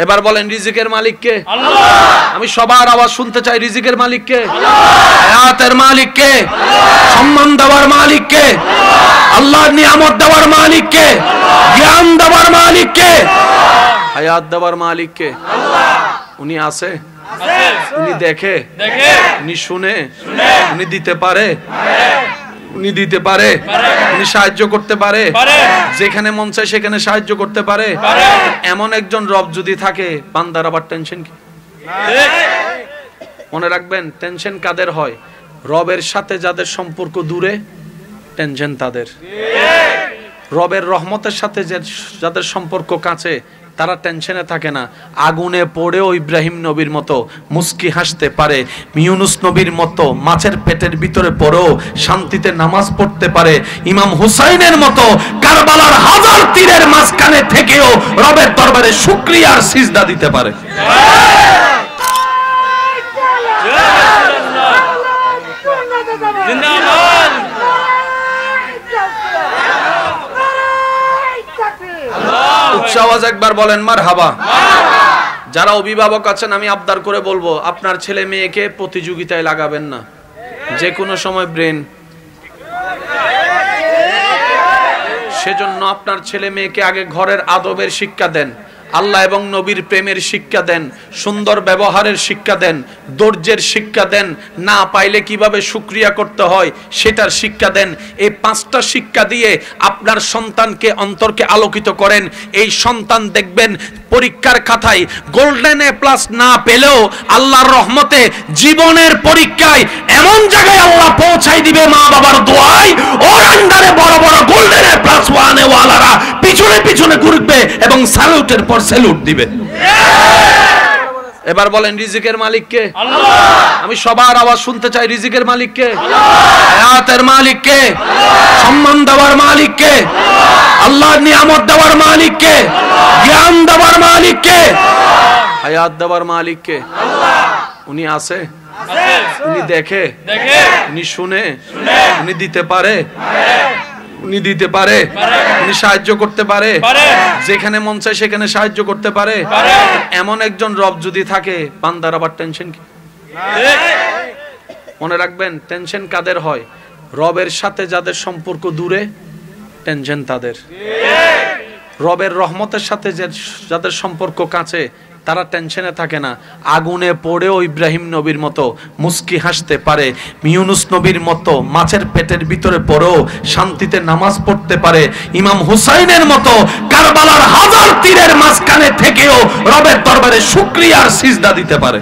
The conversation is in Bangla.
এবার বলেন রিজিকের মালিক কে? আল্লাহ। আমি সবার আওয়াজ শুনতে চাই, রিজিকের মালিক কে? আল্লাহ। হায়াতের মালিক কে? আল্লাহ। সম্মান দেওয়ার মালিক কে? আল্লাহ। আল্লাহর নিয়ামত দেওয়ার মালিক কে? আল্লাহ। জ্ঞান দেওয়ার মালিক কে? আল্লাহ। হায়াত দেওয়ার মালিক কে? আল্লাহ। উনি আছে? উনি দেখে? উনি শুনে? উনি দিতে পারে? উনি দিতে পারে? উনি সাহায্য করতে পারে? যেখানে মন চায় সেখানে সাহায্য করতে পারে? এমন একজন রব যদি থাকে, বান্দার আবার টেনশন কি? মনে রাখবেন, টেনশন কাদের হয়? রবের সাথে যাদের সম্পর্ক দূরে, টেনশন তাদের। রবের রহমতের সাথে যাদের সম্পর্ক কাছে, তারা টেনশনে থাকে না। আগুনে পড়েও ইব্রাহিম নবীর মতো মুস্কি হাসতে পারে, ইউনুস নবীর মতো মাছের পেটের ভিতরে পড়েও শান্তিতে নামাজ পড়তে পারে, ইমাম হুসাইনের মতো কারবালার হাজার তীরের মাঝখানে থেকেও রবের দরবারে শুকরিয়ার সিজদা দিতে পারে। উচ্চাওয়াজ একবার বলেন মারহাবা। যারা অভিভাবক আছেন, আমি আবদার করে বলবো, আপনার ছেলে মেয়েকে প্রতিযোগিতায় লাগাবেন না। যে কোনো সময় ব্রেন, সেজন্য আপনার ছেলে মেয়েকে আগে ঘরের আদবের শিক্ষা দেন, আল্লাহ এবং নবীর প্রেমের শিক্ষা দেন, সুন্দর ব্যবহারের শিক্ষা দেন, ধৈর্যের শিক্ষা দেন, না পাইলে কিভাবে শুকরিয়া করতে হয় সেটার শিক্ষা দেন। এই 5টা শিক্ষা দিয়ে আপনার সন্তানকে অন্তরকে আলোকিত করেন। এই সন্তান দেখবেন পরীক্ষার খাতায় গোল্ডেন এ প্লাস না পেলেও আল্লাহর রহমতে জীবনের পরীক্ষায় এমন জায়গায় আল্লাহ পৌঁছাই দিবে মা বাবার দোয়ায়, ওর আন্ডারে বড় বড় গোল্ডেন এ প্লাস ওয়ানে ওয়ালারা পিছনে পিছনে ঘুরবে এবং স্যালুটের পর স্যালুট দিবে। এবার বলেন রিজিকের মালিক কে? আল্লাহ। আমি সবার আওয়াজ শুনতে চাই, রিজিকের মালিক কে? আল্লাহ। হায়াতের মালিক কে? আল্লাহ। সম্মান দেওয়ার মালিক কে? আল্লাহ। আল্লাহর নিয়ামত দেওয়ার মালিক কে? আল্লাহ। জ্ঞান দেওয়ার মালিক কে? আল্লাহ। হায়াত দেওয়ার মালিক কে? আল্লাহ। উনি আছে? উনি দেখে? উনি শুনে? উনি দিতে পারে? উনি দিতে পারে? উনি সাহায্য করতে পারে? যেখানে মন চায় সেখানে সাহায্য করতে পারে? এমন একজন রব যদি থাকে, বান্দার আবার টেনশন কি? মনে রাখবেন, টেনশন কাদের হয়? রবের সাথে যাদের সম্পর্ক দূরে, টেনশন তাদের। রবের রহমতের সাথে যাদের সম্পর্ক কাছে, তারা টেনশনে থাকে না। আগুনে পড়েও ইব্রাহিম নবীর মতো মুস্কি হাসতে পারে, ইউনুস নবীর মতো মাছের পেটের ভিতরে পড়েও শান্তিতে নামাজ পড়তে পারে, ইমাম হুসাইনের মতো কারবালার হাজার তীরের মাঝখানে থেকেও রবের দরবারে শুকরিয়ার সিজদা দিতে পারে।